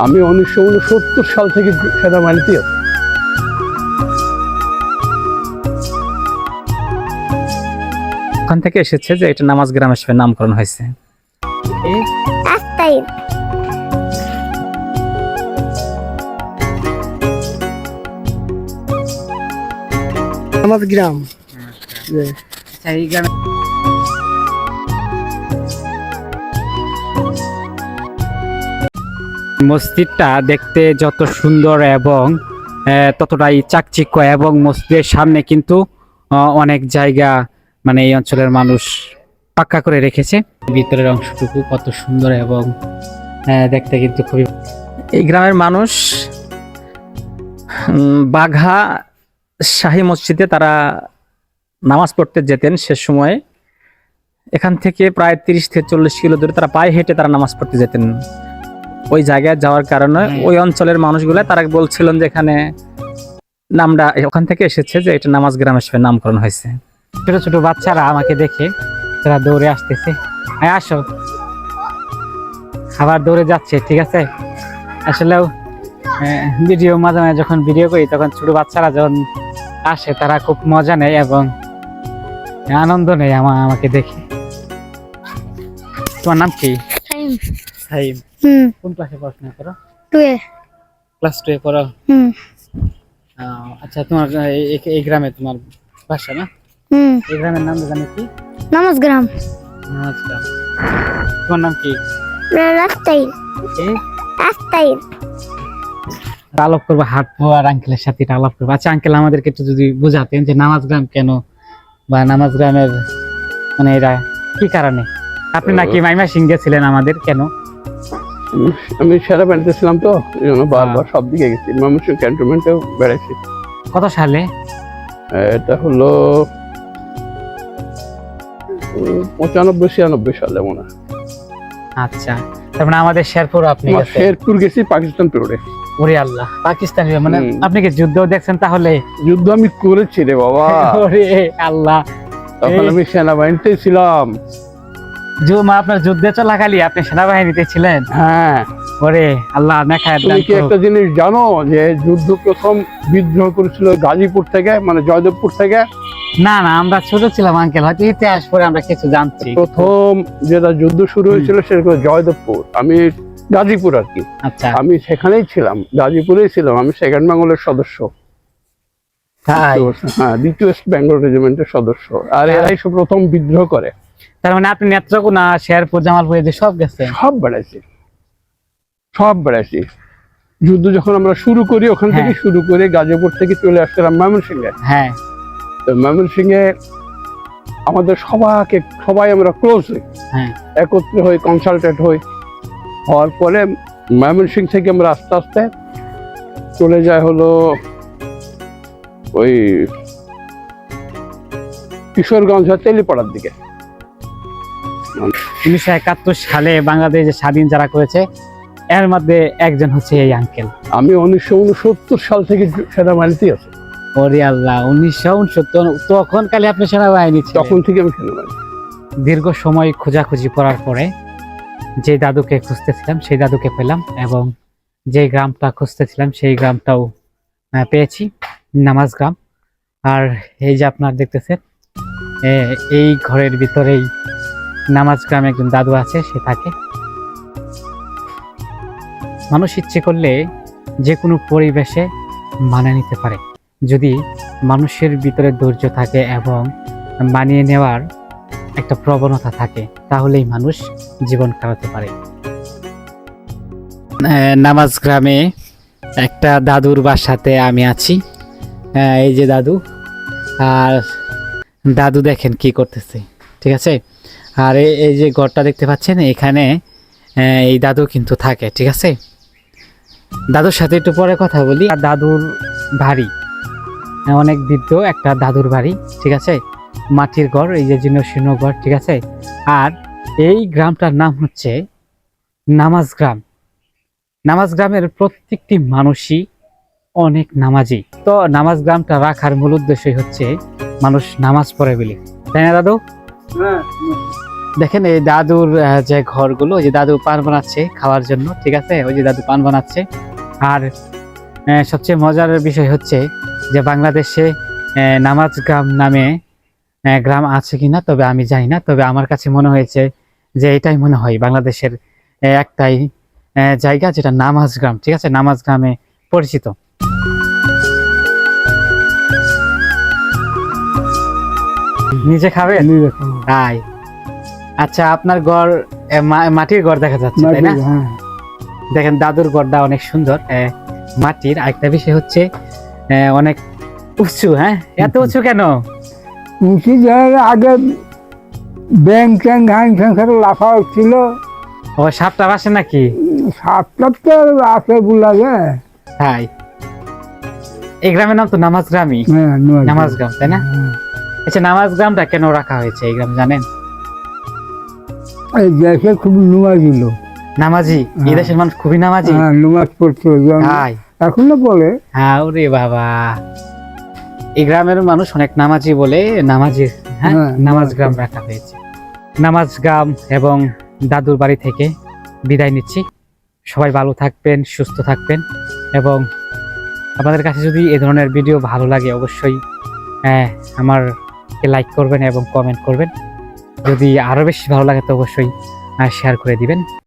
আমি 1969 সাল থেকে সেনাবাহিনীতে আছি। ওখান থেকে এসেছে যে এটা নামাজ গ্রাম হিসেবে নামকরণ হয়েছে। নামাজ গ্রাম। এই গ্রামে মসজিদটা দেখতে যত সুন্দর এবং ততটাই চাকচিক্য, এবং মসজিদের সামনে কিন্তু অনেক জায়গা মানে এই অঞ্চলের মানুষ পাক্কা করে রেখেছে। ভিতরের অংশটুকু কত সুন্দর এবং দেখতে কিন্তু খুবই। এই গ্রামের মানুষ বাঘা শাহী মসজিদে তারা নামাজ পড়তে যেতেন। সে সময় এখান থেকে প্রায় 30 থেকে 40 কিলো দূরে তারা পায়ে হেঁটে তারা নামাজ পড়তে যেতেন। ওই জায়গায় যাওয়ার কারণে ওই অঞ্চলের মানুষগুলো তারা বলছিলেন যে এখানে নামটা ওখান থেকে এসেছে যে এটা নামাজ গ্রাম হিসেবে নামকরণ হয়েছে। ছোট ছোট বাচ্চারা আমাকে দেখে তারা দৌড়ে আসতেছে, আসো, আবার দৌড়ে যাচ্ছে। ঠিক আছে, আসলেও ভিডিও মাঝে মাঝে যখন ভিডিও করি তখন ছোট বাচ্চারা যখন আসে তারা খুব মজা নেয় এবং আনন্দ নেয় আমাকে দেখে। তোমার নাম কি? সাইম। কোন ক্লাসে পড়াশোনা করো? 2 ক্লাস 2 এ পড়ো। আচ্ছা, তোমার এই গ্রামে তোমার বাসা না? এই গ্রামের নাম জানি কি? নামাজ গ্রাম। নামাজ গ্রাম। তোমার নাম কি? রাস্তায় আলাপ করবো হাঁটবো আর আঙ্কেলের সাথে এটা আলাপ করবো। আচ্ছা আঙ্কেল, আমাদেরকে একটু যদি বুঝাতেন যে নামাজ গ্রাম কেন, বা নামাজ গ্রামের মানে এরা কি কারণে? আপনি নাকি মাইমাসিং গেছিলেন, আমাদের কেন? আমি সেনাবাহিনীতে ছিলাম তো, এই জন্য বারবার সব দিকে গেছি। ময়মনসিংহ ক্যান্টনমেন্টেও বেড়াইছি। কত সালে? এটা হলো 95-96 সালে মনে হয়। আচ্ছা, তার মানে আমাদের শেরপুর আপনি গেছেন? শেরপুর গেছি, পাকিস্তান পেরোডে। ওরে আল্লাহ, পাকিস্তানি মানে আপনি কি যুদ্ধ দেখছেন তাহলে? যুদ্ধ আমি করেছি রে বাবা। ওরে আল্লাহ, তখন আমি সেনাবাহিনীতে ছিলাম। আপনার যুদ্ধে চলাকালী আপনি সেনাবাহিনীতে ছিলেন? হ্যাঁ। ওরে আল্লাহ, তুমি কি একটা জিনিস জানো যে যুদ্ধ প্রথম বিদ্রোহ করেছিল গাজীপুর থেকে, মানে জয়দেবপুর থেকে? না না, আমরা ছোট ছিলাম আঙ্কেল, হয়তো ইতিহাস পরে আমরা কিছু জানছি। প্রথম যেটা যুদ্ধ শুরু হয়েছিল সেটা জয়দেবপুর, আমি গাজীপুর আর কি। আচ্ছা, আমি সেখানেই ছিলাম, গাজীপুরেই ছিলাম। আমি সেকেন্ড বেঙ্গলের সদস্য। হ্যাঁ, দ্বিতীয় ওয়েস্ট বেঙ্গল রেজিমেন্টের সদস্য। আর এরাই সব প্রথম বিদ্রোহ করে। তার মানে আপনি নেত্রকোনা, শেরপুর, জামালপুর যে সব গেছেন? সব বেড়াইছি। যুদ্ধ যখন আমরা শুরু করি ওখান থেকে শুরু করে গাজীপুর থেকে চলে আসছিলাম ময়মনসিংহে। হ্যাঁ, তো ময়মনসিংহে আমাদের সবাই আমরা ক্লোজলি একত্রে হই, কনসালটেন্ট হওয়ার পরে ময়মনসিংহ থেকে আমরা আস্তে আস্তে চলে যায় হলো ওই কিশোরগঞ্জ, তেলিপাড়ার দিকে। 1971 সালে বাংলাদেশ যে স্বাধীন যারা করেছে এর মধ্যে একজন হচ্ছে এই আঙ্কেল। আমি 1969 সাল থেকে সেনাবাহিনীতে আছি। ওরে আল্লাহ, 1969 তখন কালে আপনি সেনাবাহিনী ছিলেন? তখন থেকে আমি সেনাবাহিনী। দীর্ঘ সময় খোঁজাখুঁজি করার পরে যে দাদুকে খুঁজতেছিলাম সেই দাদুকে পেলাম, এবং যে গ্রামটা খুঁজতেছিলাম সেই গ্রামটাও পেয়েছি, নামাজ গ্রাম। আর এই যে আপনার দেখতেছেন এই ঘরের ভিতরেই নামাজ গ্রামে একজন দাদু আছে, সে থাকে। মানুষ ইচ্ছে করলে যে কোনো পরিবেশে মানিয়ে নিতে পারে, যদি মানুষের ভিতরে ধৈর্য থাকে এবং মানিয়ে নেওয়ার একটা প্রবণতা থাকে, তাহলেই মানুষ জীবন কাটাতে পারে। নামাজ গ্রামে একটা দাদুর বাসাতে আমি আছি। এই যে দাদু, আর দাদু দেখেন কি করতেছে, ঠিক আছে। আর এই যে ঘরটা দেখতে পাচ্ছেন, এখানে এই দাদু কিন্তু থাকে, ঠিক আছে। দাদুর সাথে একটু পরে কথা বলি। আর দাদুর বাড়ি অনেক বৃদ্ধ একটা দাদুর বাড়ি, ঠিক আছে, মাটির ঘর, এই যে জীর্ণশীর্ণ ঘর, ঠিক আছে। আর এই গ্রামটার নাম হচ্ছে নামাজ গ্রাম। নামাজ গ্রামের প্রত্যেকটি মানুষই অনেক নামাজি। তো নামাজ গ্রামটা রাখার মূল উদ্দেশ্যই হচ্ছে মানুষ নামাজ পড়ে বলে, তাই না দাদু? দেখেন এই দাদুর যে ঘরগুলো, ওই যে দাদু পান বানাচ্ছে খাওয়ার জন্য, ঠিক আছে, ওই যে দাদু পান বানাচ্ছে। আর সবচেয়ে মজার বিষয় হচ্ছে যে বাংলাদেশে নামাজ গ্রাম নামে গ্রাম আছে কিনা তবে আমি জানি না, তবে আমার কাছে মনে হয়েছে যে এটাই মনে হয় বাংলাদেশের একটাই জায়গা যেটা নামাজ গ্রাম, ঠিক আছে, নামাজ গ্রামে পরিচিত। নিজে খাবেন? তাই, আচ্ছা, আপনার ঘর মাটির ঘর দেখা যাচ্ছে, তাই না? দেখেন দাদুর ঘরটা অনেক সুন্দর, মাটির। আরেকটা বিষয় হচ্ছে অনেক উঁচু। হ্যাঁ, এত উঁচু কেন? উঁচু জায়গায় আগে ব্যাং ট্যাং ঘান সংসারে লাফা ছিল। ও, সাপটা আসে নাকি? সাতটা তো আছে বুলাগে। তাই, এই গ্রামের নাম তো নামাজ গ্রামই। নামাজ গ্রাম, তাই না? আচ্ছা, নামাজ গ্রামটা কেন রাখা হয়েছে এই গ্রাম জানেন? এই দেশে খুব নামাজি লোক, নামাজি, এই দেশের মানুষ খুবই নামাজি। নামাজ পড়তো তাই, এখনো বলে। হ্যাঁ, ওরে বাবা, এই গ্রামের মানুষ অনেক নামাজি বলে নামাজি, হ্যাঁ, নামাজ গ্রাম রাখা হয়েছে। নামাজ গ্রাম এবং দাদুর বাড়ি থেকে বিদায় নিচ্ছি। সবাই ভালো থাকবেন, সুস্থ থাকবেন, এবং আপনাদের কাছে যদি এই ধরনের ভিডিও ভালো লাগে অবশ্যই আমারকে লাইক করবেন এবং কমেন্ট করবেন। যদি আরো বেশি ভালো লাগে তো অবশ্যই শেয়ার করে দিবেন।